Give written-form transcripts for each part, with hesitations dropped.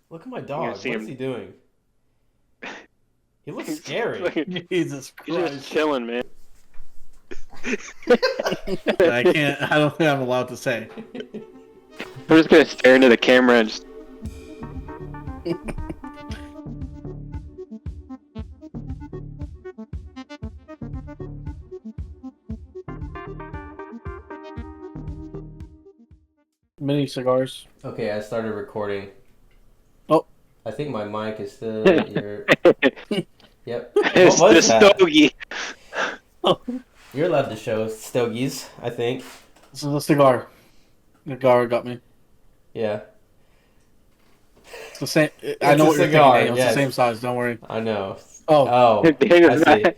Look at my You gonna dog. see What is him? he doing? He looks He's, scary. Jesus he's just Christ. chilling, man. I can't. I don't think I'm allowed to say. I'm just gonna stare into the camera and just. Mini cigars. Okay, I started recording. Oh. I think my mic is still at your. Yep. What It's the was that? stogie. You're allowed to show stogies, I think. This is a cigar. The cigar got me. Yeah. It's the same. I It's know a what you're thinking, cigar, Daniel. It's the yes. same size. Don't worry. I know. Oh, Oh, I Daniel's see. not.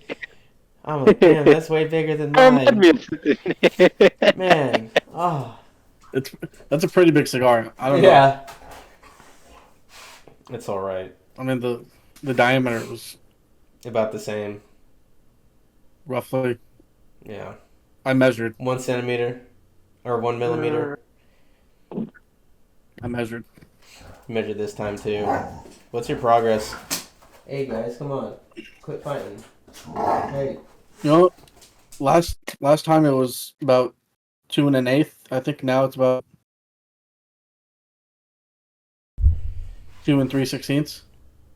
I'm like, damn, that's way bigger than Remind mine. me of something. Man. Oh. it's that's a pretty big cigar. I don't know. Yeah. It's alright. I mean the diameter was About the same. roughly. Yeah. I measured. 1 centimeter. Or 1 millimeter. I measured. Measure this time too. What's your progress? Hey guys, come on. Quit fighting. Hey. You know, last time it was about 2 1/8. I think now it's about 2 3/16.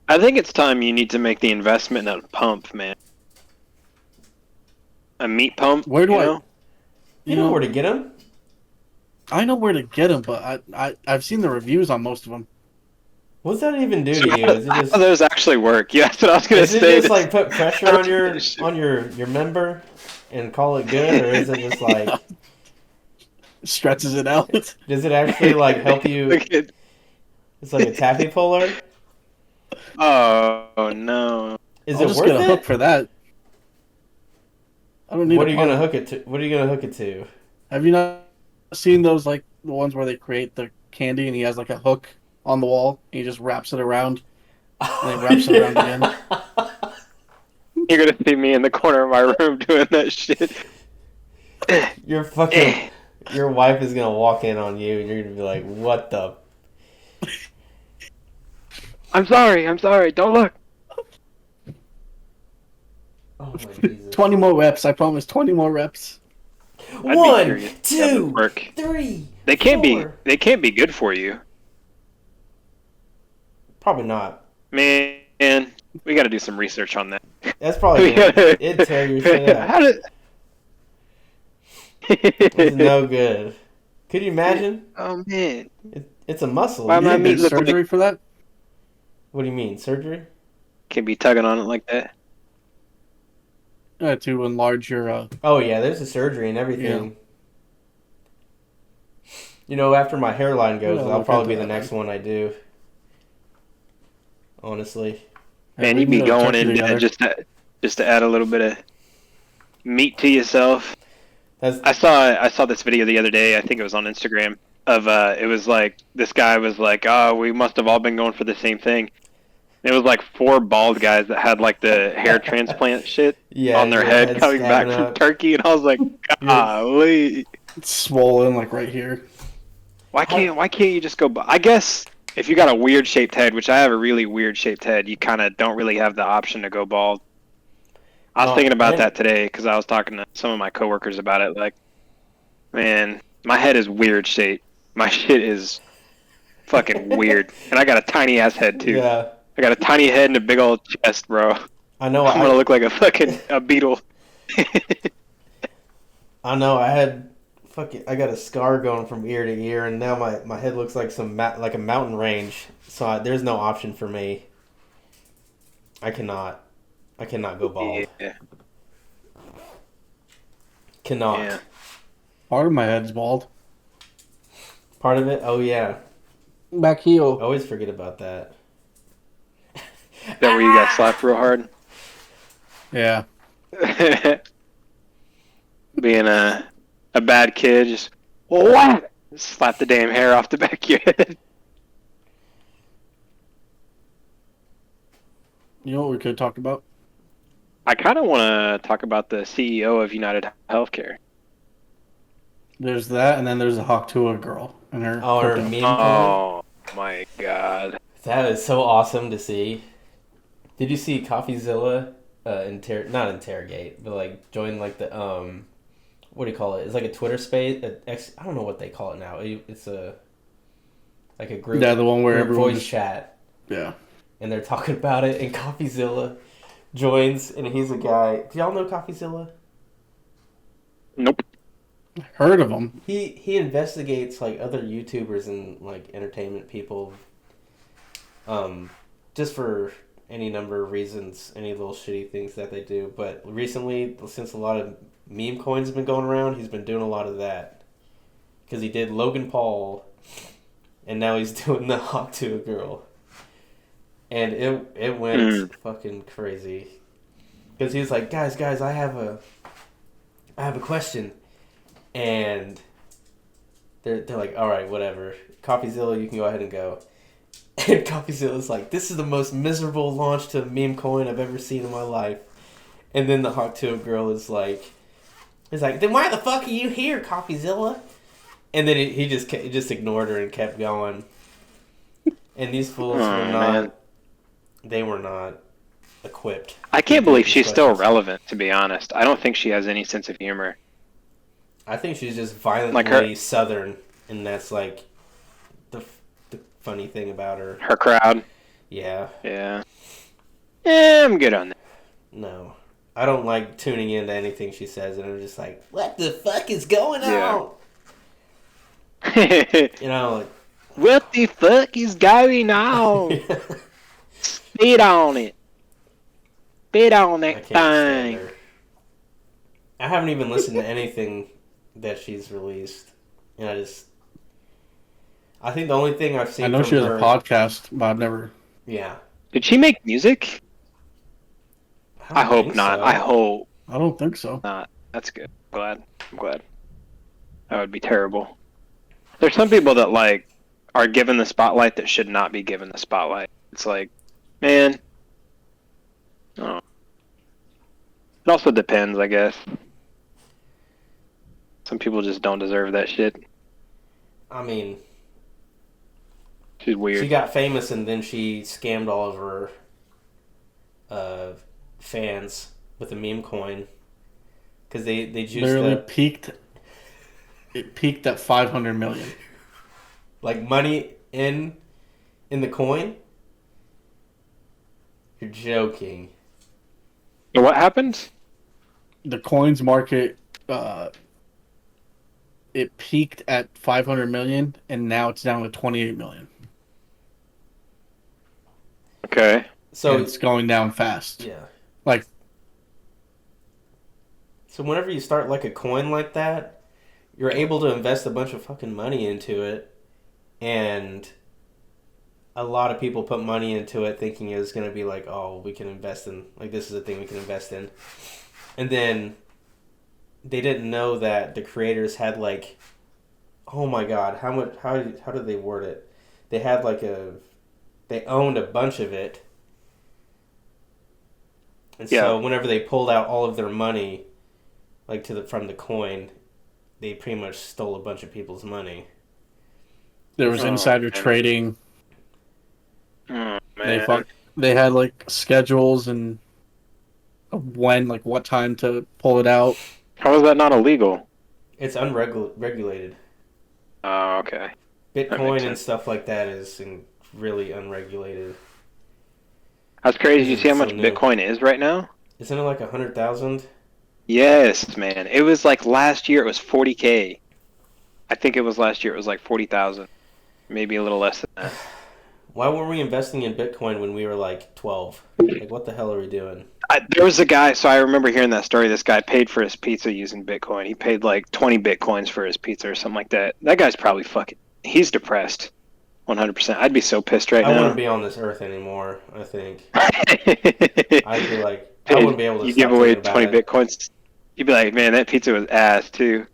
I think it's time you need to make the investment in a pump, man. A meat pump. Where do you I? know? You know where to get them? I know where to get them, but I've seen the reviews on most of them. What's that even do to you? Is it How just those actually work? Yeah, that's what I was gonna is it say. just like put pressure on your member and call it good, or is it just like Stretches it out. does it actually like help you? It's like a taffy puller. Oh no! Is I'll it just worth get a hook it? for that. I don't need What a are you gonna pump. hook it to? What are you gonna hook it to? Have you not seen those, like the ones where they create the candy and he has like a hook on the wall and he just wraps it around and then wraps it around again? You're gonna see me in the corner of my room doing that shit. Your wife is gonna walk in on you and you're gonna be like, what the? I'm sorry. Don't look. Oh my Jesus. 20 more reps. I promise. 20 more reps. I'd be One, curious if that would two, work. three. They can't be. Four. They can't be good for you, Probably not. man. We got to do some research on that. That's probably gonna it'd tear your shit up. How did? It's no good. Could you imagine? Oh man. It's a muscle. Why You my think meat there's look surgery like? for that? What do you mean, surgery? Can be tugging on it like that. To enlarge your. Oh yeah, there's a surgery and everything. You know, after my hairline goes, Yeah, that'll look probably be into the that, next one I do. Honestly. Man, we you be need to going check it in there together. just to add a little bit of meat to yourself. That's I saw this video the other day. I think it was on Instagram. Of it was like this guy was like, "Oh, we must have all been going for the same thing." And it was like four bald guys that had like the hair transplant shit yeah, on their your head head's coming back scabbing from up. Turkey, and I was like, "Golly, It's swollen like right here. why can't you just go?" I guess if you got a weird shaped head, which I have a really weird shaped head, you kind of don't really have the option to go bald. I was No, thinking about and- that today because I was talking to some of my coworkers about it. Like, man, my head is weird shaped. My shit is fucking weird, and I got a tiny ass head too. Yeah. I got a tiny head and a big old chest, bro. I know I'm gonna look like a fucking a beetle. I know I got a scar going from ear to ear and now my head looks like like a mountain range. So there's no option for me. I cannot go bald. Yeah. Cannot. Yeah. Part of my head's bald. Part of it? Oh yeah. Back heel. Always forget about that. That where you got slapped real hard? Yeah. Being a bad kid, just what? Slap the damn hair off the back of your head. You know what we could talk about? I kind of want to talk about the CEO of United Healthcare. There's that, and then there's the Hawk Tuah girl and her. Oh, her crypto. meme coin? Oh my god. That is so awesome to see. Did you see CoffeeZilla not interrogate, but like join like the what do you call it? It's like a Twitter space. I don't know what they call it now. It's a like a group. Yeah, the one where group everyone voice just chat, yeah. and they're talking about it. And CoffeeZilla joins, and he's a guy. Do y'all know CoffeeZilla? Nope. Heard of them? He investigates like other YouTubers and like entertainment people, just for any number of reasons, any little shitty things that they do. But recently, since a lot of meme coins have been going around, he's been doing a lot of that because he did Logan Paul, and now he's doing the Hawk to a Girl, and it went fucking crazy because he was like, guys, I have a question. And they're like, all right, whatever. CoffeeZilla, you can go ahead and go. And CoffeeZilla's like, this is the most miserable launch to a meme coin I've ever seen in my life. And then the Hawk to a Girl is like, then why the fuck are you here, CoffeeZilla? And then he just ignored her and kept going. And these fools they were not equipped. I can't believe she's still relevant, to be honest. I don't think she has any sense of humor. I think she's just violently Southern, and that's like the funny thing about her. Her crowd. Yeah. Yeah. Yeah, I'm good on that. No, I don't like tuning into anything she says, and I'm just like, what the fuck is going on? You know, like, what the fuck is going on? Spit on it. Spit on that thing. I haven't even listened to anything that she's released, and I think the only thing I've seen. I know she has a podcast, but I've never. Yeah. Did she make music? I hope not. So. I hope. I don't think so. Not. That's good. I'm glad. That would be terrible. There's some people that like are given the spotlight that should not be given the spotlight. It's like, man. Oh. It also depends, I guess. Some people just don't deserve that shit. I mean, she's weird. She got famous and then she scammed all of her fans with a meme coin because they juiced literally peaked. It peaked at 500 million. Like money in the coin. You're joking. What happened? The coins market. It peaked at 500 million, and now it's down to 28 million. Okay. So it's going down fast. Yeah. Like. So whenever you start like a coin like that, you're able to invest a bunch of fucking money into it, and a lot of people put money into it thinking it was going to be like, oh, we can invest in, like, this is a thing we can invest in. And then they didn't know that the creators had like, oh my god, how did they word it? They had like they owned a bunch of it. And so whenever they pulled out all of their money, like from the coin, they pretty much stole a bunch of people's money. There was insider trading. Oh, man. They had like schedules and when, like what time to pull it out. How is that not illegal? It's unregulated. Oh, okay. Bitcoin and stuff like that is really unregulated. That's crazy. You see how much Bitcoin is right now? Isn't it like 100,000? Yes, man. It was like last year it was 40K. I think it was last year it was like 40,000. Maybe a little less than that. Why weren't we investing in Bitcoin when we were like 12? Like, what the hell are we doing? There was a guy, so I remember hearing that story. This guy paid for his pizza using Bitcoin. He paid like 20 Bitcoins for his pizza or something like that. That guy's probably he's depressed. 100%. I'd be so pissed right now. I wouldn't be on this earth anymore, I think. I'd be like, I wouldn't be able to. You give away 20 Bitcoins. You'd be like, man, that pizza was ass, too.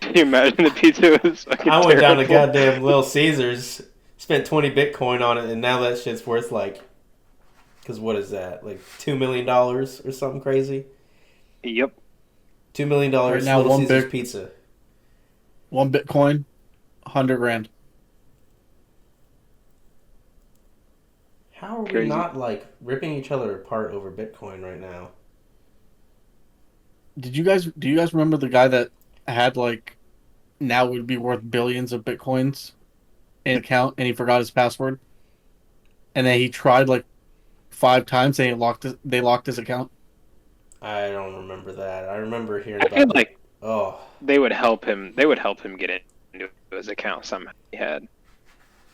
Can you imagine the pizza was fucking I went down to terrible? goddamn Little Caesars, spent 20 Bitcoin on it, and now that shit's worth like, because what is that? Like $2 million or something crazy? Yep. $2 million Right now, Little Caesars pizza. One Bitcoin, 100 grand. How are we Crazy. not like ripping each other apart over Bitcoin right now? Do you guys remember the guy that had like now would be worth billions of bitcoins in an account and he forgot his password? And then he tried like 5 times and they locked his account. I don't remember that. I remember hearing I feel about the. like Oh, they would help him. They would help him get into his account somehow. He had.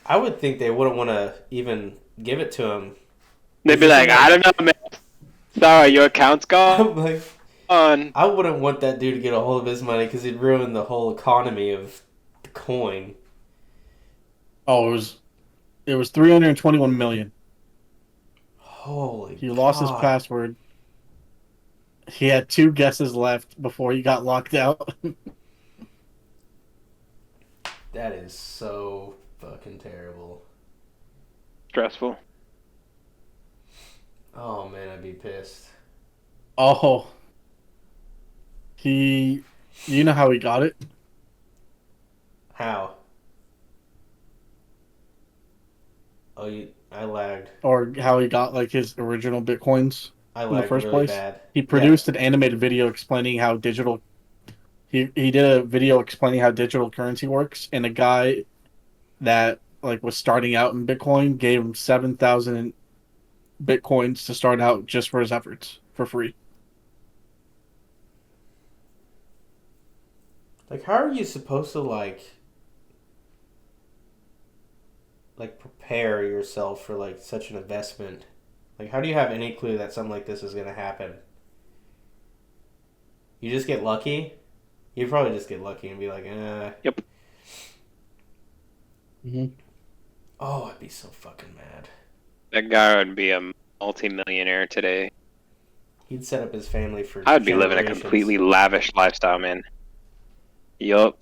I would think they wouldn't want to even give it to him. They'd Because be the like, thing I don't know, man. Sorry, your account's gone. I'm like, I wouldn't want that dude to get a hold of his money because he'd ruin the whole economy of the coin. Oh, it was 321 million. Holy He lost his God. password. He had 2 guesses left before he got locked out. That is so fucking terrible. Stressful. Oh man, I'd be pissed. Oh, you know how he got it? How? Oh, I lagged. Or how he got like his original bitcoins I in the lagged first really place? bad. He Yeah. produced an animated video explaining how digital. He did a video explaining how digital currency works, and a guy that like was starting out in Bitcoin gave him 7,000 bitcoins to start out just for his efforts for free. Like, how are you supposed to like prepare yourself for like such an investment? Like, how do you have any clue that something like this is gonna happen? You just get lucky. You probably just get lucky and be like, Yep. Mm-hmm. Oh, I'd be so fucking mad. That guy would be a multi-millionaire today. He'd set up his family for I would be living a generations. completely lavish lifestyle, man. Yup.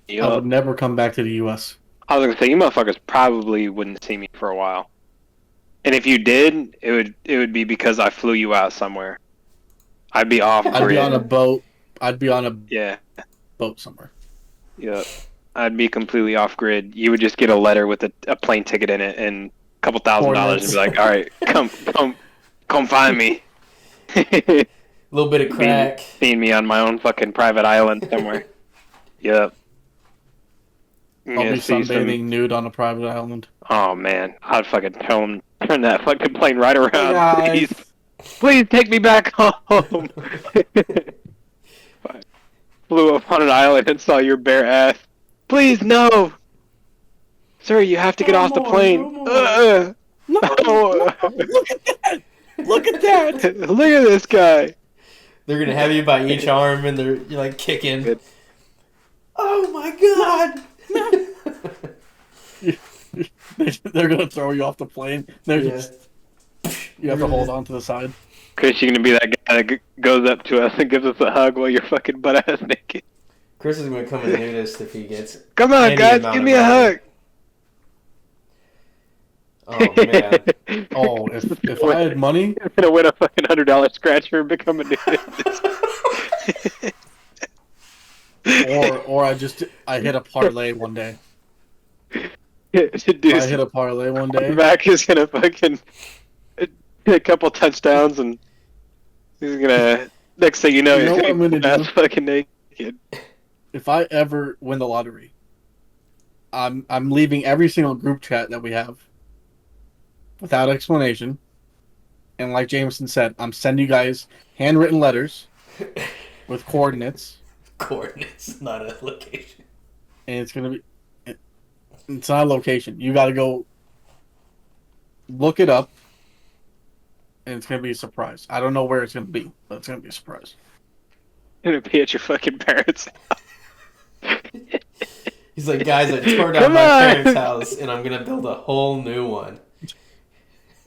I would Yup. never come back to the U.S. I was gonna say you motherfuckers probably wouldn't see me for a while. And if you did, it would be because I flew you out somewhere. I'd be off I'd be on a grid. boat. I'd be on a Yeah. boat somewhere. Yep. I'd be completely off grid. You would just get a letter with a plane ticket in it and a couple $1,000 and be like, all right, come find me. A little bit of crack. Seeing me on my own fucking private island somewhere. Yep. I'll Yeah, be see sunbathing nude on a private island. Oh man, I'd fucking tell him turn that fucking plane right around, Hey please. Please take me back home. Flew up on an island and saw your bare ass. Please no, sir. You have to get No off the more, plane. no more. No, no, look at that! Look at that! Look at this guy. They're gonna have you by each arm and you're like kicking. Good. Oh my God! They're gonna throw you off the plane. They're Yeah. just you have to hold on to the side. Chris, you're gonna be that guy that goes up to us and gives us a hug while you're fucking butt ass naked. Chris is gonna come in nudist if he gets. Come on, any guys, amount give of me a money. hug. Oh man. Oh, if I had money, I'm gonna win a fucking $100 scratcher and become a nudist. or I hit a parlay one day. Dude, If I hit a parlay one day, Mac is gonna fucking hit a couple touchdowns and he's gonna. Next thing you know, You know he's what I'm gonna gonna be do? fucking naked. if I ever win the lottery, I'm leaving every single group chat that we have without explanation. And like Jameson said, I'm sending you guys handwritten letters with coordinates, Coordinates, not a location. and it's not a location. You got to go look it up, and it's gonna be a surprise. I don't know where it's gonna be, but it's gonna be a surprise. Gonna be at your fucking parents' He's like, guys, I tore down Come my on! parents' house and I'm gonna build a whole new one.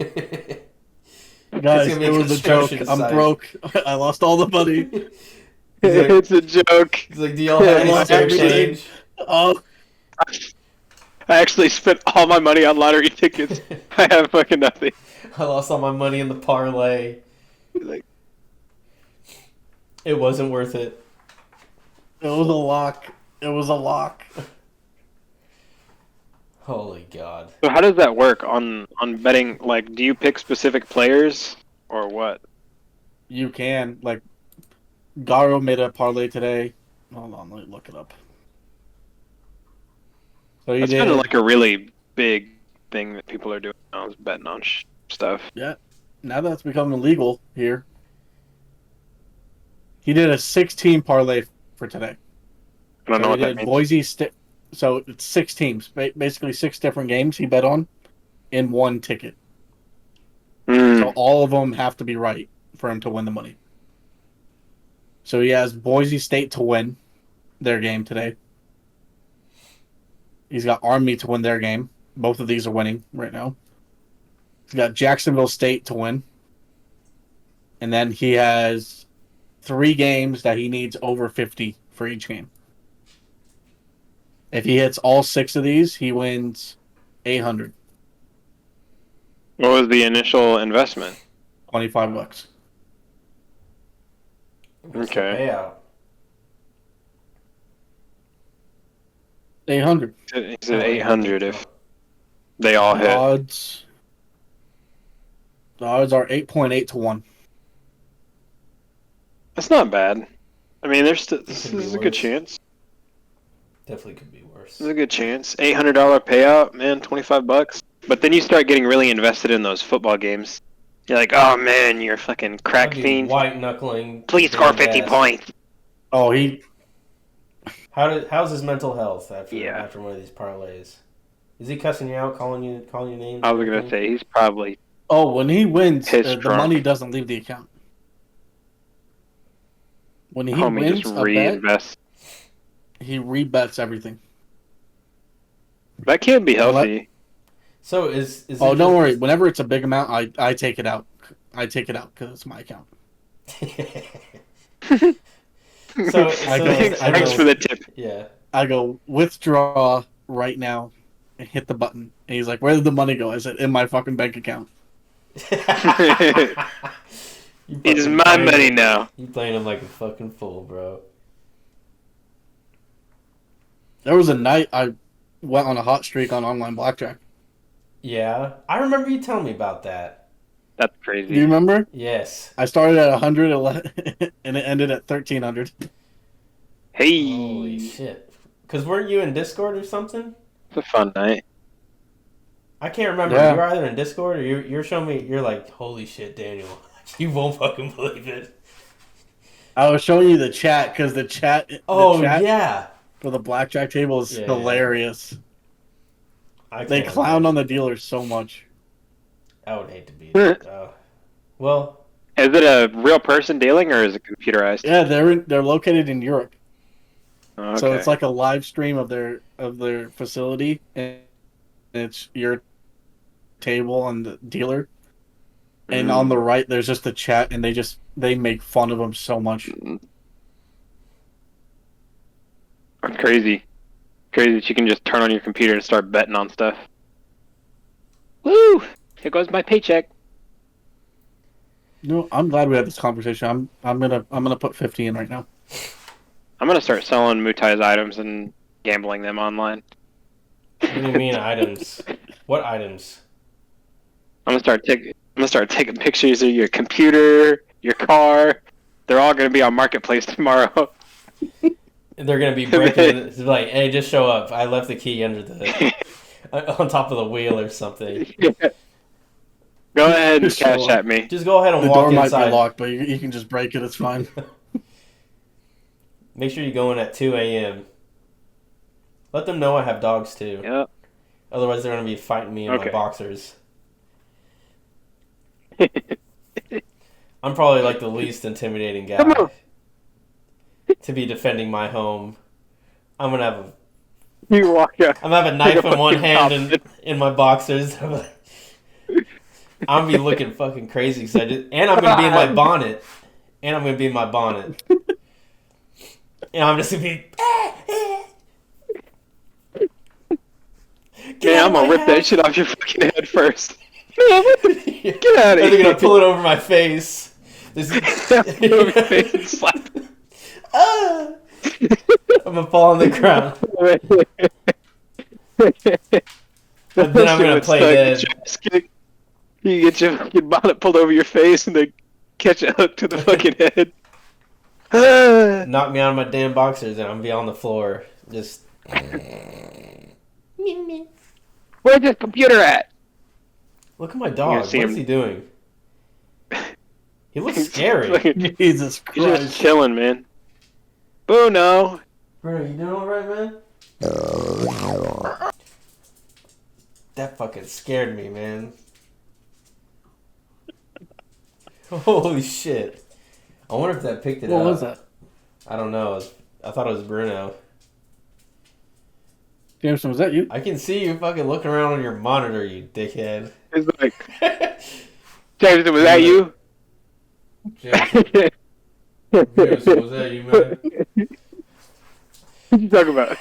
Guys, gonna be it was a joke. construction I'm site. broke. I lost all the money. He's like, It's a joke. he's like, do y'all have any lost spare everything. change? Oh, I actually spent all my money on lottery tickets. I have fucking nothing. I lost all my money in the parlay. Like, It wasn't worth it. it was a lock. It was a lock. Holy God. So how does that work on betting? Like, do you pick specific players or what? You can like Garo made a parlay today. Hold on, let me look it up. So he That's been did. like a really big thing that people are doing now is betting on stuff. Yeah. Now that's becoming illegal here. He did a 16 parlay for today. I don't So know he what that did means. Boise State. So it's 6 teams, basically 6 different games he bet on in one ticket. So Mm. all of them have to be right for him to win the money. So he has Boise State to win their game today. He's got Army to win their game. Both of these are winning right now. He's got Jacksonville State to win. And then he has 3 games that he needs over 50 for each game. If he hits all 6 of these, he wins 800, What was the initial investment? $25. What's the Okay. payout? 800. He said 800 if they all The hit. odds are 8.8 to 1. That's not bad. I mean, this could be is a good worse. chance. Definitely could be worse. This is a good chance. $800 payout, man, $25. But then you start getting really invested in those football games. You're like, oh man, you're a fucking crack I'd be fiend. white knuckling. Please score 50 points. Oh, he How's his mental health after Yeah. after one of these parlays? Is he cussing you out, calling you names? I and was gonna everything? say he's probably when he wins, Piss the drunk. money doesn't leave the account. When he homie wins just a bet, reinvest. he rebets everything. That can't be healthy. So is Oh, it don't worry. Whenever it's a big amount, I take it out. I take it out because it's my account. So Thanks for the tip. Yeah. I go withdraw right now and hit the button. And he's like, "Where did the money go?" I said, "In my fucking bank account." It's my money now. You playing him like a fucking fool, bro. There was a night I went on a hot streak on online blackjack. Yeah, I remember you telling me about that. That's Do you crazy. remember? Yes. I started at 100 and it ended at 1,300. Hey, Holy shit. Because weren't you in Discord or something? it's a fun night. I can't remember. Yeah. You were either in Discord or you're showing me. You're like, holy shit, Daniel. You won't fucking believe it. I was showing you the chat because the chat Yeah. for the blackjack table is Yeah. hilarious. I They can't clown imagine. on the dealers so much. I would hate to be there. Well, Is it a real person dealing or is it computerized? Yeah, they're located in Europe, Oh, so okay. it's like a live stream of their facility, and it's your table and the dealer, and on the right there's just the chat, and they make fun of them so much. Crazy. Crazy that you can just turn on your computer and start betting on stuff. Woo! Here goes my paycheck. No, I'm glad we had this conversation. I'm gonna put 50 in right now. I'm gonna start selling Mutai's items and gambling them online. what do you mean items? What items? I'm gonna start taking pictures of your computer, your car. They're all gonna be on Marketplace tomorrow. They're gonna be breaking. It's like, hey, just show up. I left the key under on top of the wheel or something. Go ahead and Just show cash up. at me. Just go ahead and The walk door might inside. be locked, but you can just break it. It's fine. Make sure you go in at 2 a.m. Let them know I have dogs too. Yep. Otherwise, they're gonna be fighting me in my Okay. boxers. I'm probably like the least intimidating Come guy on. to be defending my home. I'm gonna have You walk up. a knife in one hand and in my boxers. I'm gonna be looking fucking crazy because and I'm gonna be in my bonnet. And I'm gonna be in my bonnet. And I'm just gonna be. Yeah, I'm gonna rip that shit off your fucking head first. Get out of They're here. gonna pull it over my face. This Over your face and slap. Ah! I'm gonna fall on the ground. But then I'm Shit gonna would play suck. Get dead. your ass kicked. You get your bonnet pulled over your face and they catch a hook to the fucking head. Knock me out of my damn boxers and I'm be on the floor. Just. Where's this computer at? Look at my You're gonna dog. see What is him. he doing? He looks He's scary. fucking- Jesus He's just Christ. chilling, man. Boo, no. Bro, you doing alright, man? That fucking scared me, man. Holy shit. I wonder if that picked it What up. was that? I don't know. I thought it was Bruno. Jameson, was that you? I can see you fucking looking around on your monitor, you dickhead. It's like, Jameson, was that you? Jameson, Jameson, was that you, man? What you talking about?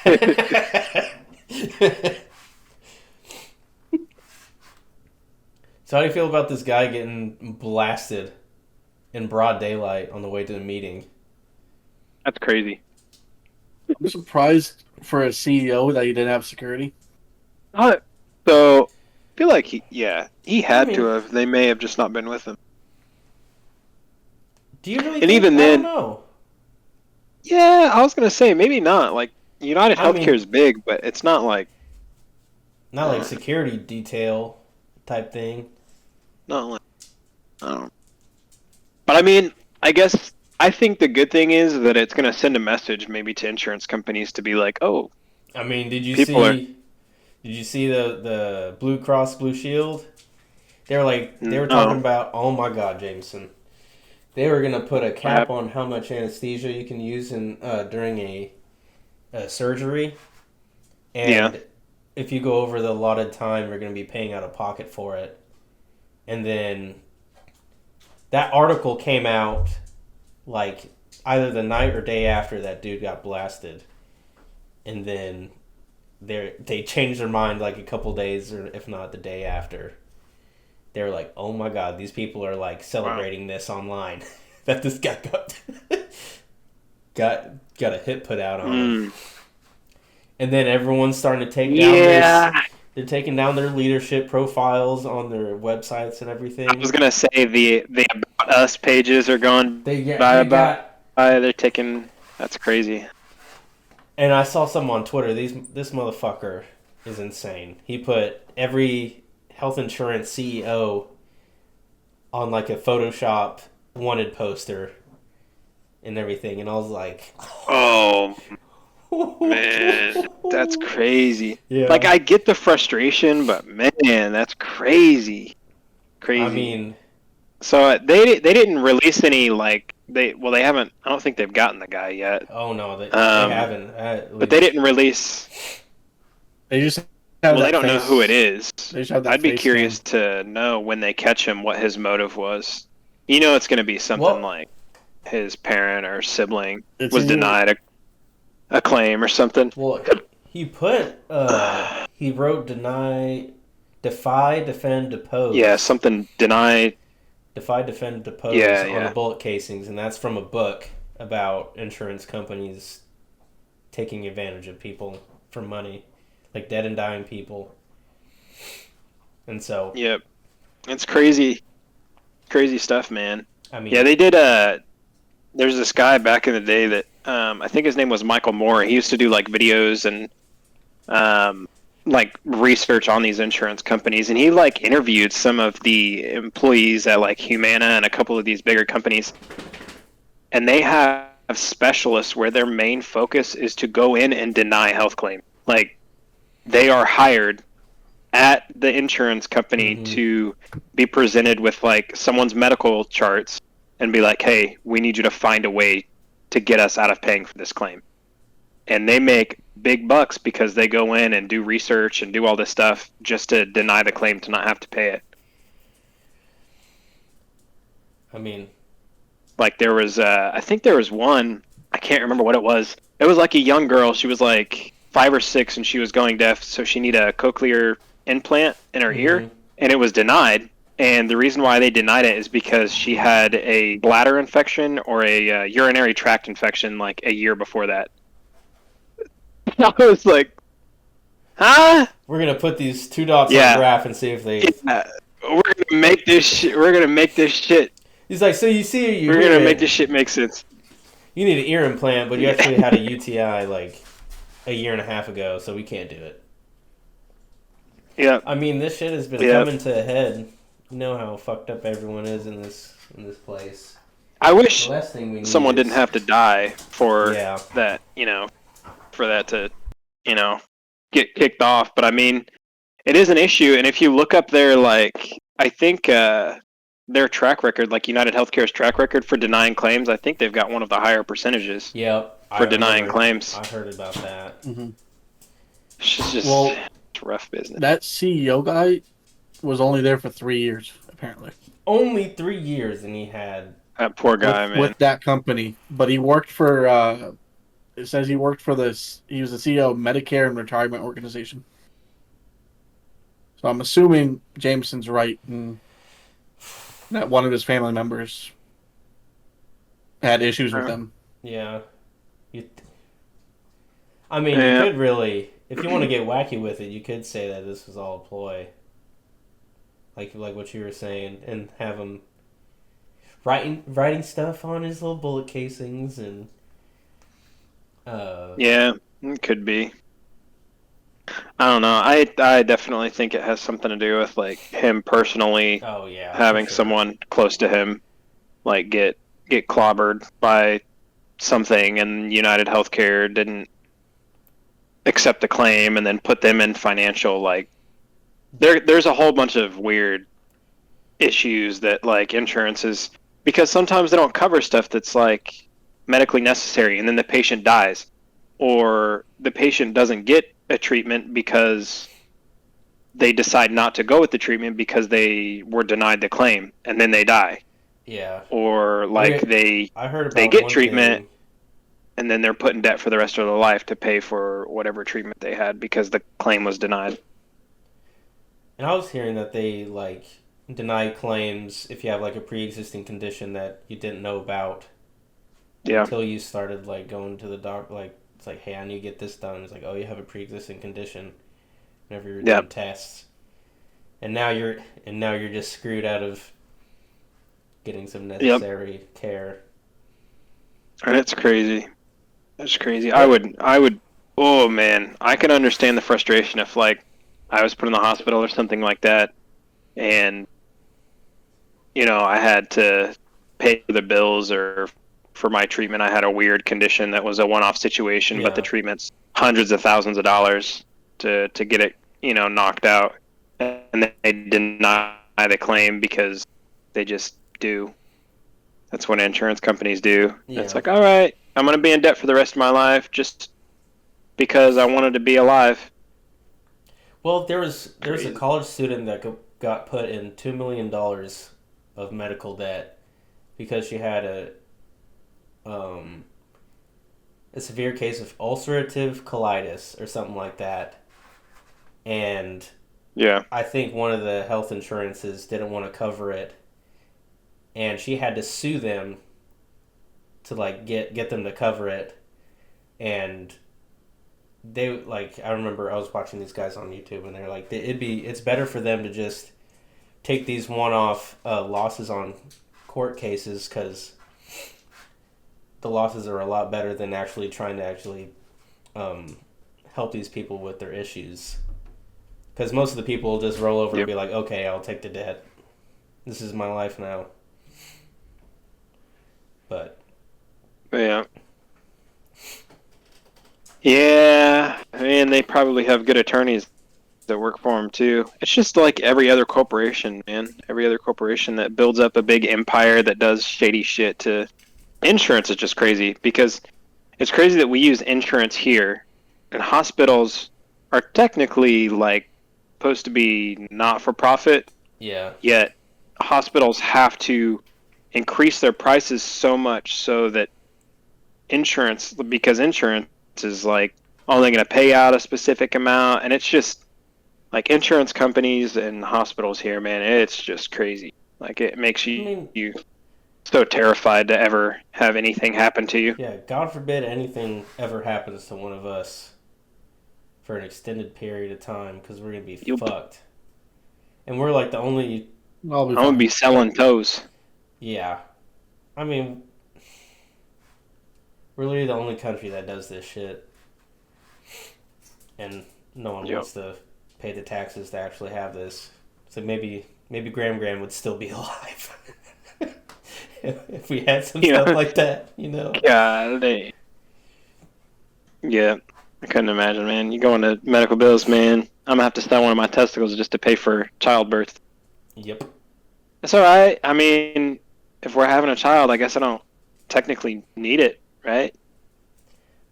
So how do you feel about this guy getting blasted in broad daylight on the way to the meeting? That's crazy. I'm surprised for a CEO that he didn't have security. So, I feel like he had I mean- to have. They may have just not been with him. Do you really And think? even I then- don't know. Yeah, I was gonna say maybe not. Like United I mean- Healthcare is big, but it's not like Not like security detail type thing. I don't know. But I mean, I guess I think the good thing is that it's gonna send a message maybe to insurance companies to be like, oh, I mean, did you People see? Did you see the Blue Cross Blue Shield? They were No. talking about, oh my God, Jameson. They were gonna put a cap on how much anesthesia you can use in during a surgery, and if you go over the allotted time, you're gonna be paying out of pocket for it. And then that article came out like either the night or day after that dude got blasted, and then they changed their mind like a couple days or if not the day after. They were like, "Oh my God, these people are like celebrating this online that this guy got a hit put out on him." And then everyone's starting to take down they're taking down their leadership profiles on their websites and everything. I was gonna say the About Us pages are gone. They're taking. That's crazy. And I saw some on Twitter. This motherfucker is insane. He put every health insurance CEO on like a Photoshop wanted poster and everything, and I was like, Oh man, that's crazy. Yeah. Like I get the frustration, but man, that's crazy. Crazy. I mean, so they didn't release any like they haven't. I don't think they've gotten the guy yet. oh no, they haven't. But they didn't release. They just have Well, they that don't know face- who it is. They just have that I'd be face curious to know when they catch him what his motive was. You know, it's going to be something Well- like his parent or sibling It's was in- denied a claim or something. Well, he put he wrote defy, defend, depose. Yeah, something deny. Defy, defend, depose Yeah, on yeah. the bullet casings, and that's from a book about insurance companies taking advantage of people for money, like dead and dying people. And so, Yep, it's crazy, crazy stuff, man. I mean, Yeah, they did. There's this guy back in the day that I think his name was Michael Moore. He used to do like videos and like research on these insurance companies, and he like interviewed some of the employees at like Humana and a couple of these bigger companies, and they have specialists where their main focus is to go in and deny health claim. Like they are hired at the insurance company to be presented with like someone's medical charts and be like, hey, we need you to find a way to get us out of paying for this claim. And they make big bucks because they go in and do research and do all this stuff just to deny the claim to not have to pay it. I mean, Like there was, I think there was one, I can't remember what it was. It was like a young girl. She was like 5 or 6 and she was going deaf, so she needed a cochlear implant in her ear, and it was denied. And the reason why they denied it is because she had a bladder infection or a urinary tract infection like a year before that. I was like, huh? We're gonna put these two dots on a Yeah. graph and see if they. Yeah. We're gonna make this shit. We're gonna make this shit. He's like, so you see, you We're hear gonna make this it. shit make sense. You need an ear implant, but you Yeah. actually had a UTI like a year and a half ago, so we can't do it. Yeah. I mean, this shit has been Yeah. coming to a head. You know how fucked up everyone is in this place. I wish The last thing we need someone is, didn't have to die for Yeah. that. For that to, get kicked off. But I mean, it is an issue, and if you look up their I think their track record, like United Healthcare's track record for denying claims, I think they've got one of the higher percentages Yep. for denying claims. I heard about that. Mm-hmm. It's just Well, it's rough business. that CEO guy was only there for 3 years, apparently. Only 3 years, and he had. That poor guy, man. With that company. But he worked for, it says he worked for this, he was the CEO of Medicare and Retirement Organization. So I'm assuming Jameson's right in that one of his family members had issues with them. Yeah. I mean, Yeah. you could really, if you want to get wacky with it, you could say that this was all a ploy. Like what you were saying, and have him writing stuff on his little bullet casings and. Yeah, it could be. I don't know. I definitely think it has something to do with him personally Oh yeah. having for sure. someone close to him get clobbered by something, and United Healthcare didn't accept the claim and then put them in financial there's a whole bunch of weird issues that insurance is, because sometimes they don't cover stuff that's medically necessary, and then the patient dies, or the patient doesn't get a treatment because they decide not to go with the treatment because they were denied the claim, and then they die. Yeah. Or I heard about they get one treatment thing. and then they're put in debt for the rest of their life to pay for whatever treatment they had because the claim was denied. And I was hearing that they deny claims if you have a pre-existing condition that you didn't know about. Yeah. Until you started going to the doctor, it's hey, I need to get this done. It's oh, you have a pre-existing condition. Whenever you're doing tests, and now you're just screwed out of getting some necessary care. And it's crazy. It's crazy. I would. Oh man, I can understand the frustration if I was put in the hospital or something like that, and I had to pay the bills or for my treatment. I had a weird condition that was a one-off situation, but the treatment's hundreds of thousands of dollars to get it, knocked out, and they deny the claim because they just do. That's what insurance companies do. Yeah. It's all right, I'm going to be in debt for the rest of my life just because I wanted to be alive. Well, there was a college student that got put in $2 million of medical debt because she had a severe case of ulcerative colitis or something like that. And I think one of the health insurances didn't want to cover it, and she had to sue them to get them to cover it. And they I remember I was watching these guys on YouTube, and they're it's better for them to just take these one-off losses on court cases, because the losses are a lot better than actually trying to help these people with their issues. Because most of the people will just roll over and be okay, I'll take the debt. This is my life now. But. Yeah. Yeah, I mean, they probably have good attorneys that work for them too. It's just like every other corporation, man. Every other corporation that builds up a big empire that does shady shit to insurance is just crazy, because it's crazy that we use insurance here, and hospitals are technically supposed to be not for profit. Yeah. Yet hospitals have to increase their prices so much so that because insurance is only going to pay out a specific amount, and it's just insurance companies and hospitals here, man, it's just crazy. It makes you so terrified to ever have anything happen to you. Yeah, God forbid anything ever happens to one of us. for an extended period of time because we're gonna be Yup. fucked. And we're like the only. I'll be I'm gonna fine. be selling toes. Yeah, I mean, we're literally the only country that does this shit, and no one Yep. wants to pay the taxes to actually have this. So maybe Graham would still be alive if we had some Yeah. stuff like that, you know. Golly. Yeah, I couldn't imagine, man. You go into medical bills, man. I'm gonna have to sell one of my testicles just to pay for childbirth. Yep. That's all right. I mean, if we're having a child, I guess I don't technically need it, right?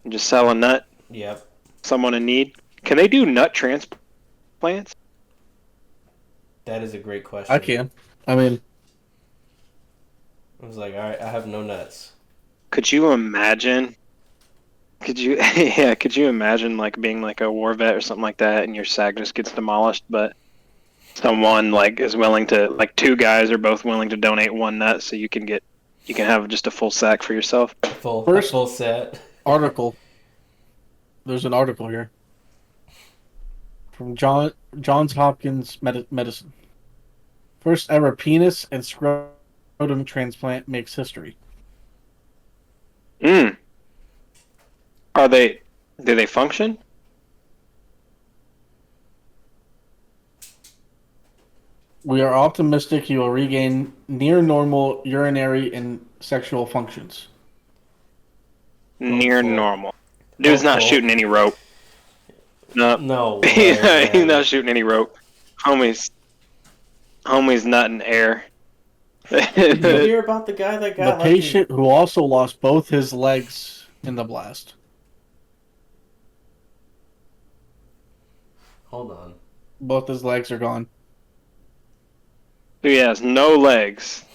Just sell a nut, Yep. someone in need. Can they do nut transplants? That is a great question. I can. I mean, I was like, all right, I have no nuts. Could you imagine? Could you, yeah, could you imagine like being like a war vet or something like that, and your sack just gets demolished, but someone like is willing to, like two guys are both willing to donate one nut, so you can have just a full sack for yourself. Full set. article. There's an article here from Johns Hopkins Medicine. First ever penis and scrotum transplant makes history. Do they function? We are optimistic he will regain near normal urinary and sexual functions. Near Hopeful. normal. Dude's not Hopeful. shooting any rope. No. No He's way, not shooting any rope. Homie's not in air. Did you hear about the guy that The got patient who also lost both his legs in the blast. Hold on. Both his legs are gone. He has no legs,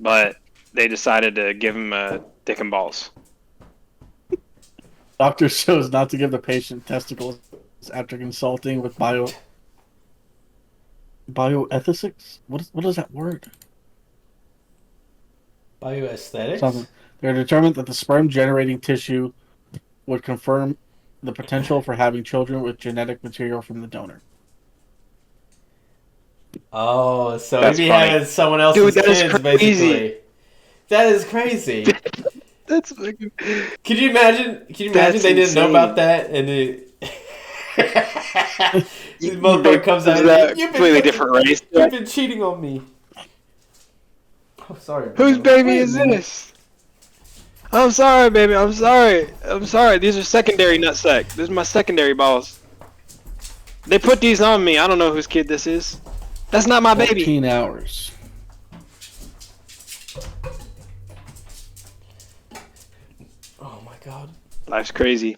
but they decided to give him a dick and balls. Doctor chose not to give the patient testicles after consulting with bioethicists. What is that word? Bioaesthetics? Something. They're determined that the sperm generating tissue would confirm the potential for having children with genetic material from the donor. Oh, so That's he'd be funny. having someone else's Dude, that is kids, crazy. basically. That is crazy. That's fucking... Could you imagine? That's they didn't know insane. about that, and this motherfucker comes out. That You've completely been different race. You've been cheating on me. Oh, sorry. Whose bro. baby Wait a is minute. this? I'm sorry, baby. I'm sorry. These are secondary nutsack. This is my secondary balls. They put these on me. I don't know whose kid this is. That's not my baby. 14 hours. Oh my god. Life's crazy.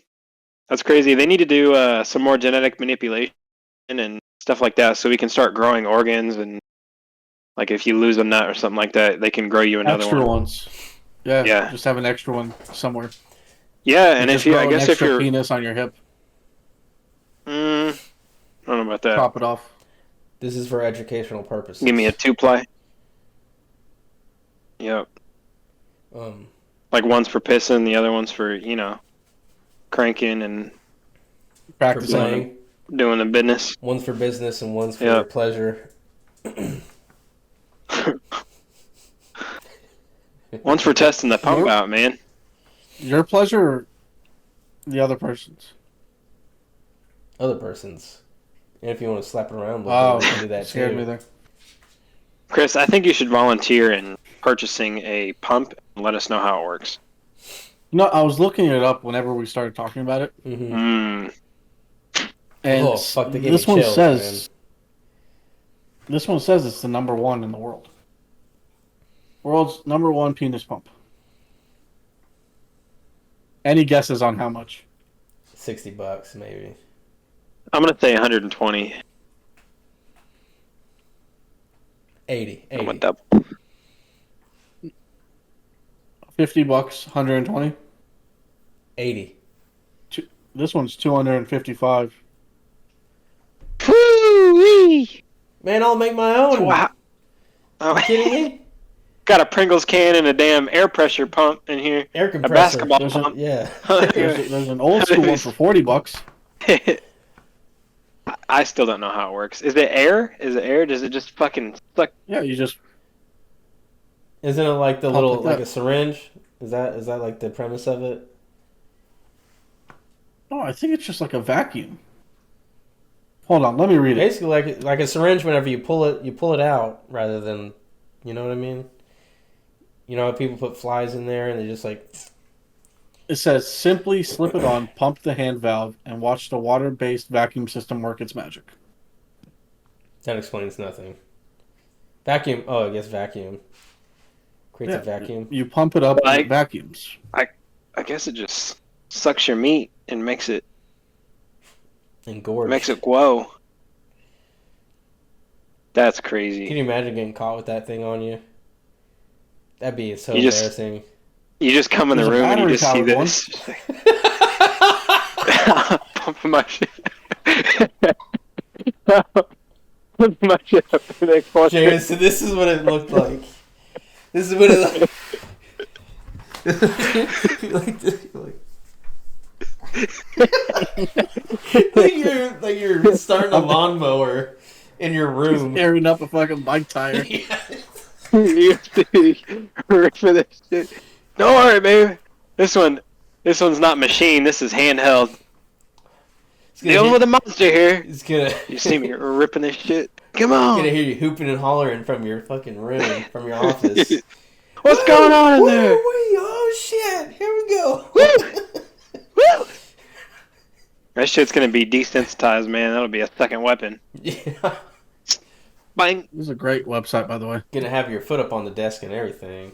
That's crazy. They need to do some more genetic manipulation and stuff like that, so we can start growing organs, and like if you lose a nut or something like that, they can grow you another Extra one. ones. Yeah, Yeah. just have an extra one somewhere. Yeah, and Just if you, grow I an guess if extra you're, penis on your hip, I don't know about that. chop it off. This is for educational purposes. Give me a 2-ply. Yep. Like one's for pissing, the other one's for, cranking and for Practicing. playing. doing the business. One's for business and one's for Yep. pleasure. One's for testing the pump out, man. Your pleasure or the other person's? Other person's. And if you want to slap it around, Oh, you can do that scared too. me there. Chris, I think you should volunteer in purchasing a pump and let us know how it works. No, I was looking it up whenever we started talking about it, Mm-hmm. and Oh, fuck, they gave this me one chills, says it's the number one in the world. World's number one penis pump. Any guesses on how much? $60 maybe. I'm gonna say 120. 80. I went 80. up. $50, 120. 80. This one's 255. Woo-wee! Man, I'll make my own. Wow. Are you kidding me? Got a Pringles can and a damn air pressure pump in here. Air A compressor. basketball There's a- pump. Yeah. There's an old school one for $40. I still don't know how it works. Is it air? Is it air? Does it just fucking suck? Yeah, you just Isn't it like the pump little like like that. a syringe? Is that like the premise of it? No, I think it's just like a vacuum. Hold on, let me read it. Basically, like a syringe. Whenever you pull it out rather than, you know what I mean. You know how people put flies in there and they just like. It says simply slip it on, pump the hand valve, and watch the water-based vacuum system work its magic. That explains nothing. Vacuum. Oh, I guess vacuum creates a Yeah, vacuum. you pump it up and it Like vacuums. I guess it just sucks your meat and makes Engorge. it glow. That's Can crazy. you imagine getting caught with that thing on you? That'd be so You just embarrassing. you just come in the There's a room and you battery just see powered one. this. Pumping my shit. Pumping my shit up in the corner. James, so this is what it looked like. This is what it like. like you're starting a lawnmower in your He's room. airing up a fucking bike tire. You have to ready for this shit. Don't worry, baby. This one's not machine. This is handheld. Dealing with a monster here. It's gonna. You see me ripping this shit. Come Gonna on. hear you hooping and hollering from your fucking room, from your office. What's going on in there? Woo! Oh shit! Here we go. Woo! That shit's gonna be desensitized, man. That'll be a second weapon. Yeah. Bang. This is a great website, by the way. Gonna have your foot up on the desk and everything.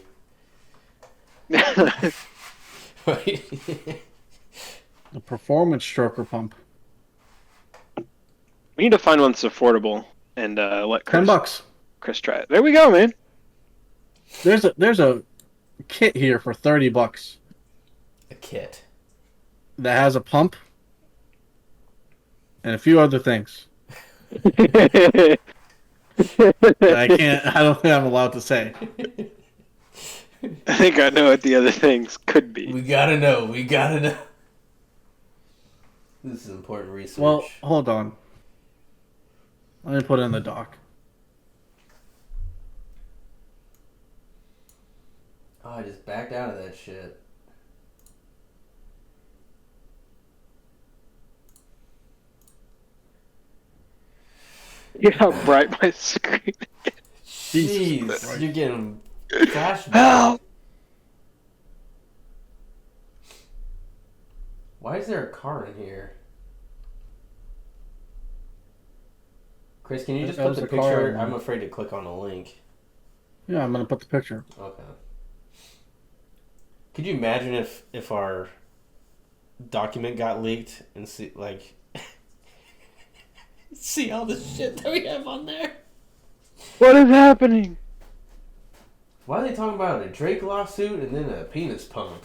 We Right? The performance stroker pump. need to find one that's affordable and let $10. Chris try it. There we go, man. There's a kit here for $30 A kit. that has a pump and a few other things that I don't think I'm allowed to say. I think I know what the other things could be. We gotta know. We gotta know. This is important research. Well, hold on. Let me put it in the doc. Oh, I just backed out of that shit. You know how bright my screen Jeez, Christ. you're getting flashback. Help! Why is there a car in here? Chris, can you just That put was the a car picture? in- I'm afraid to click on the link. Yeah, I'm gonna put the picture. Okay. Could you imagine if our document got leaked and see like see all the shit that we have on there? What is happening? Why are they talking about a Drake lawsuit and then a penis pump?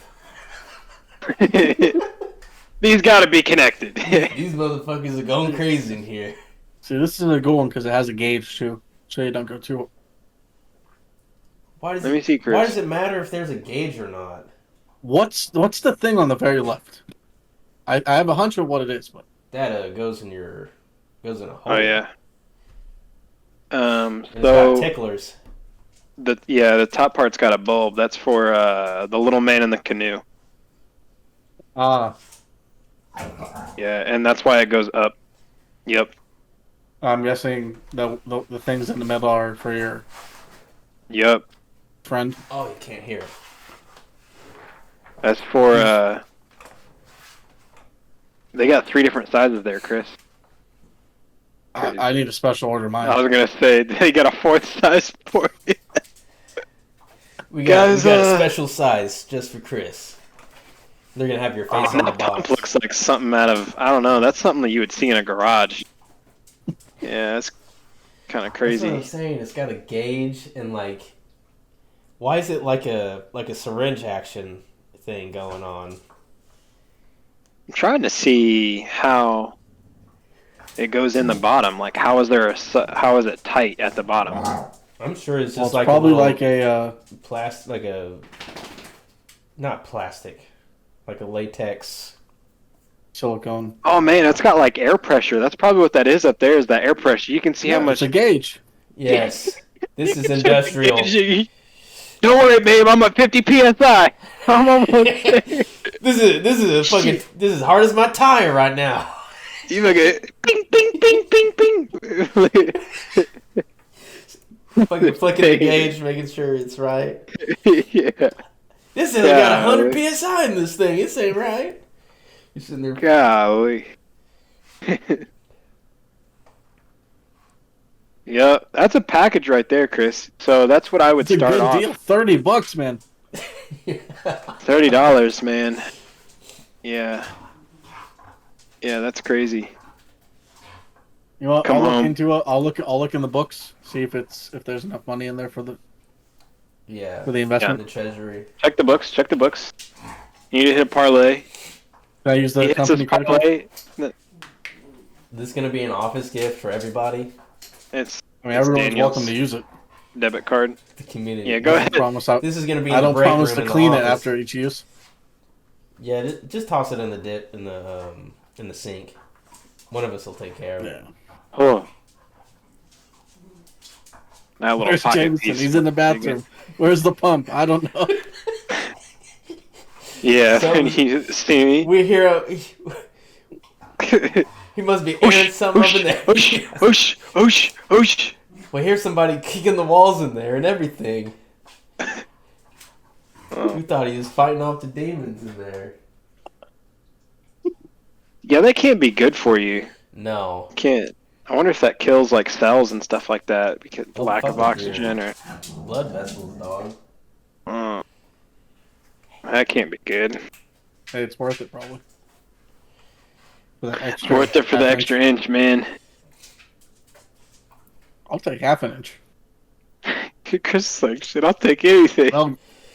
These gotta be connected. These motherfuckers are going crazy in here. See, this is a good one because it has a gauge too, so you don't go too. Why does Let me see, Chris. Why does it matter if there's a gauge or not? What's the thing on the very left? I have a hunch of what it is, but That goes in a hole. Oh yeah. And it's got So ticklers. the top part's got a bulb. That's for the little man in the canoe. ah, Yeah, and that's why it goes up. Yep. I'm guessing the things in the middle are for your Yep. friend. Oh, you can't hear it. That's for they got 3 different sizes there, Chris. I need a special order I mine. was gonna say they got a 4th size for you. We got Guys, a special size just for Chris. They're gonna have your face on the That pump box. looks like something out of I don't know. That's something that you would see in a garage. Yeah, it's kind of That's crazy. what I'm saying. It's got a gauge and like, why is it like a syringe action thing going on? I'm trying to see how it goes in the bottom. Like, how is it tight at the bottom? I'm sure it's just Well, it's like probably a little like a not plastic, like a latex silicone. Oh man, that's got like air pressure. That's probably what that is up there. Is that air pressure? You can see how Yeah, it's much. a gauge. Yes. This is Check the industrial. gauge. Don't worry, babe. I'm at 50 psi. I'm almost there. This is hard as my tire right now. You look at ping, ping, ping, ping, ping. Fucking flicking the gauge, making sure it's right. Yeah. This has got 100 psi in this thing. This ain't right. You're sitting there. Golly. Yeah, that's a package right there, Chris. So that's what I would It's a start good off. deal. $30, man. $30, man. Yeah. Yeah, that's crazy. You know what? Come I'll look home. into it. I'll look in the books, see if there's enough money in there for the investment. The treasury. Check the books. Check the books. You need to hit a parlay. Can I use the He hits company his credit card? parlay. This is gonna be an office gift for everybody. It's I mean, everyone's Daniel's welcome to use it. debit card. The community. Yeah, go I ahead. don't promise This is gonna be. I In the don't break promise room to in the clean it office. after each use. Yeah, just toss it in the in the sink. One of us will take care of it. Yeah. Oh. That little Where's pocket Jameson? piece. He's in the bathroom. Where's the pump? I don't know. Yeah, So- and you see me. We hear he must be airing something up in there. Whoosh, whoosh, whoosh. We hear somebody kicking the walls in there and everything. Oh. We thought he was fighting off the demons in there. Yeah, that can't be good for you. No. Can't. I wonder if that kills like cells and stuff like that because Oh, lack of fucking oxygen or. Blood vessels, dog. That can't be good. Hey, it's worth it probably. For that extra. Worth it for the half extra inch, man. I'll take half an inch. Chris is like, shit, I'll take anything.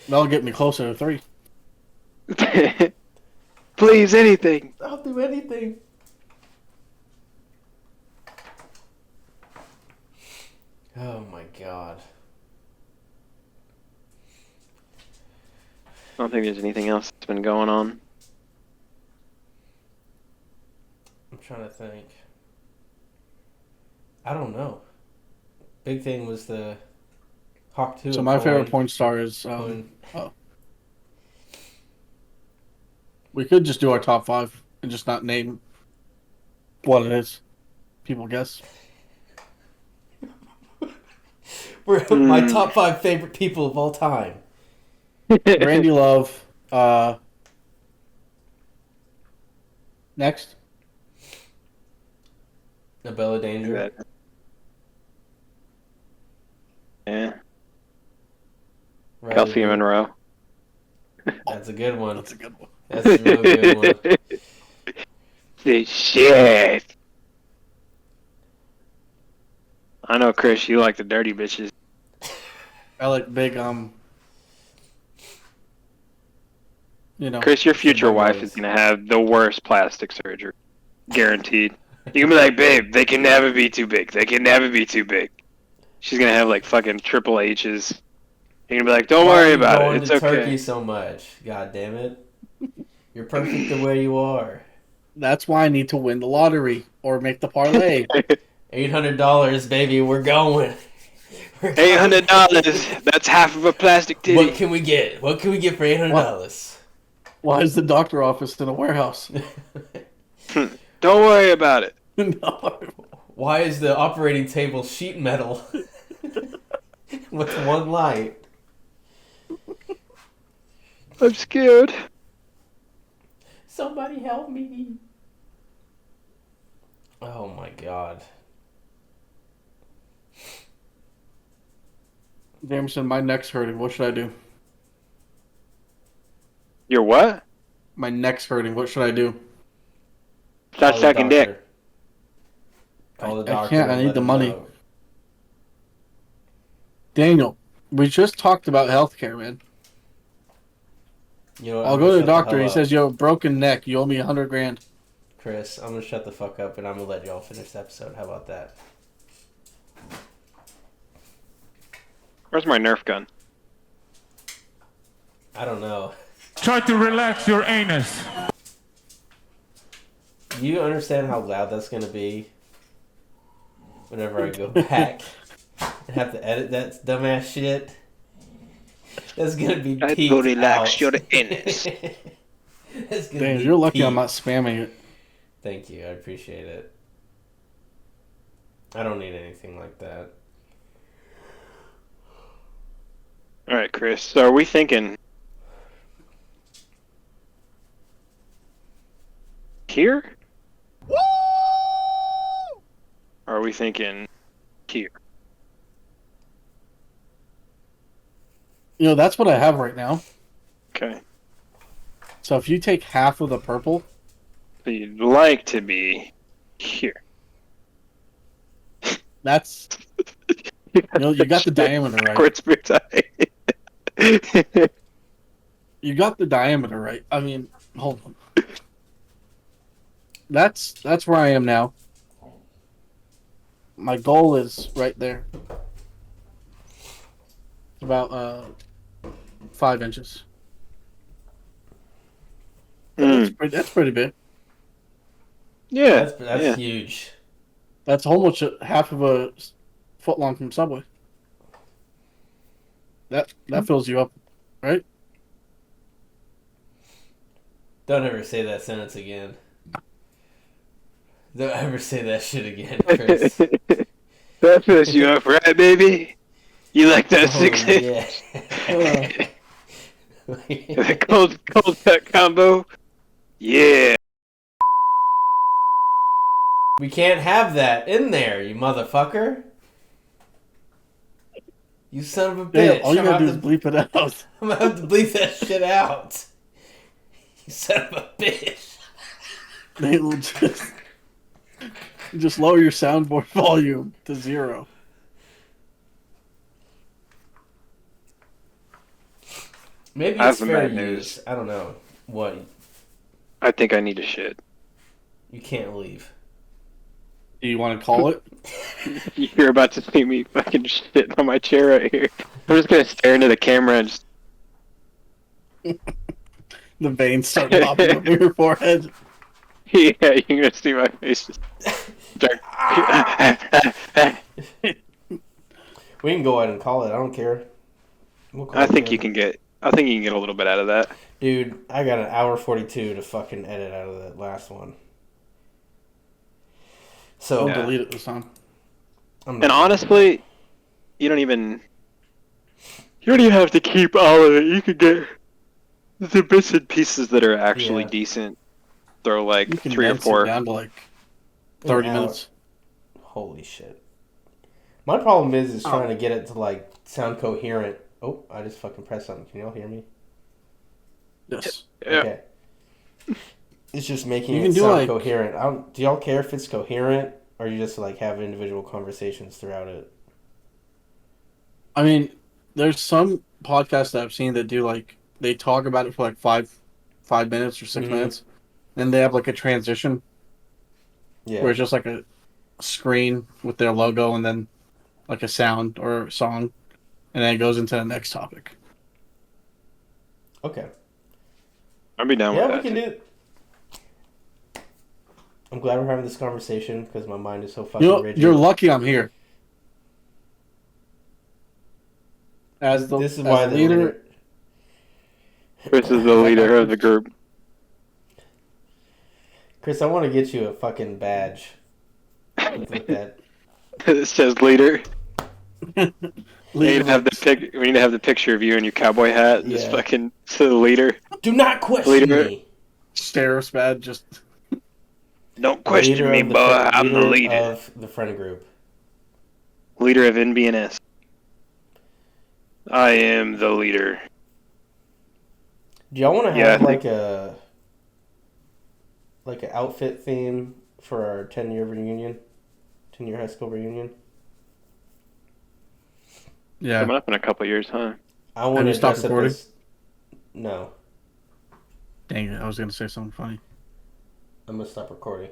That'll get me closer to 3. Please, anything. I'll do anything. Oh my god. I don't think there's anything else that's been going on. I'm trying to think. I don't know. Big thing was the Hawk 2. So my favorite porn star is. We could just do our top 5 and just not name what it is. People guess. We're my top 5 favorite people of all time. Randy Love. Next. Abella Danger. Yeah. Right. Kelsey Monroe. That's a good one. That's a good one. That's a real good one. The shit. I know, Chris, you like the dirty bitches. I like big, Chris, your future Big wife boys. is gonna have the worst plastic surgery. Guaranteed. You can be like, babe, they can never be too big. They can never be too big. She's gonna have like fucking triple H's. You're gonna be like, don't Why worry are you about going it. It's to okay. Turkey so much. God damn it. You're perfect the way you are. That's why I need to win the lottery or make the parlay. $800, baby. We're going. We're going. $800. That's half of a plastic titty. What can we get? What can we get for $800? Why is the doctor office in a warehouse? Don't worry about it. No. Why is the operating table sheet metal with one light? I'm scared. Somebody help me. Oh my god. Jameson, my neck's hurting. What should I do? You're what? My neck's hurting. What should I do? Start Call the sucking dick. doctor. Call the I doctor. can't. I and need let the him money. know. Daniel, we just talked about healthcare, man. You know what, I'll I'm go gonna to the shut doctor. hell He up. says you have a broken neck. You owe me $100,000. Chris, I'm gonna shut the fuck up and I'm gonna let y'all finish the episode. How about that? Where's my Nerf gun? I don't know. Try to relax your anus. Do you understand how loud that's gonna be? Whenever I go back and have to edit that dumbass shit, that's gonna be I peaked totally out. like your anus. That's gonna Damn, be you're lucky I'm peaked. not spamming it. Thank you, I appreciate it. I don't need anything like that. All right, Chris. So are we thinking here? Woo! Or are we thinking here? You know, that's what I have right now. Okay. So if you take half of the purple, So you'd like to be here. that's you got the diameter right. Backwards You got the diameter right. I mean, hold on. That's where I am now. My goal is right there. About 5 inches. That's pretty big. Yeah. That's yeah. huge. That's almost half of a foot long from Subway. That fills you up, right? Don't ever say that sentence again. Don't ever say that shit again, Chris. That fills you up, right, baby? You like that 6 inch? Yeah. The cold cut combo? Yeah. We can't have that in there, you motherfucker. You son of a bitch. Yeah, all you gotta do is bleep it out. I'm gonna have to bleep that shit out. You son of a bitch. They will just lower your soundboard volume to 0. Maybe I have it's some fair bad news. use. I don't know. What? I think I need a shit. You can't leave. Do you want to call it? You're about to see me fucking shit on my chair right here. I'm just gonna stare into the camera and just. The veins start popping over your forehead. Yeah, you're gonna see my face just start. We can go ahead and call it. I don't care. We'll call I it think good. you can get. I think you can get a little bit out of that. Dude, I got an hour 42 to fucking edit out of that last one. So Don't delete it this time. And honestly, you don't even have to keep all of it. You could get the bits and pieces that are actually decent. Throw like You 3 or condense 4. it down to like 30 minutes. Holy shit. My problem is trying to get it to like sound coherent. Oh, I just fucking pressed something. Can y'all hear me? Yes. Yeah. Okay. It's just making You it can do sound like- coherent. Do y'all care if it's coherent, or you just like have individual conversations throughout it? I mean, there's some podcasts that I've seen that do like they talk about it for like five minutes or 6 Mhm. minutes, then they have like a transition Yeah. where it's just like a screen with their logo and then like a sound or a song, and then it goes into the next topic. Okay. I'd be down with Yeah, that. we can do it. I'm glad we're having this conversation because my mind is so fucking rigid. You're lucky I'm here. As the This is why the leader. Chris is the leader of the group. Chris, I want to get you a fucking badge with that. It says leader. We need leader to have the picture of you in your cowboy hat and just Yeah. fucking to the leader. Do not question Leader. me. Sheriff's badge just Don't question Leader me, of the boy. fri- I'm the leader. of the friend group. Leader of NBNS. I am the leader. Do y'all want to Yeah, have I like an outfit theme for our 10-year reunion, 10-year high school reunion? yeah. Coming up in a couple years, huh? I want you to stopped dress up recording? as. No, Dang it! I was gonna say something funny. I'm gonna stop recording.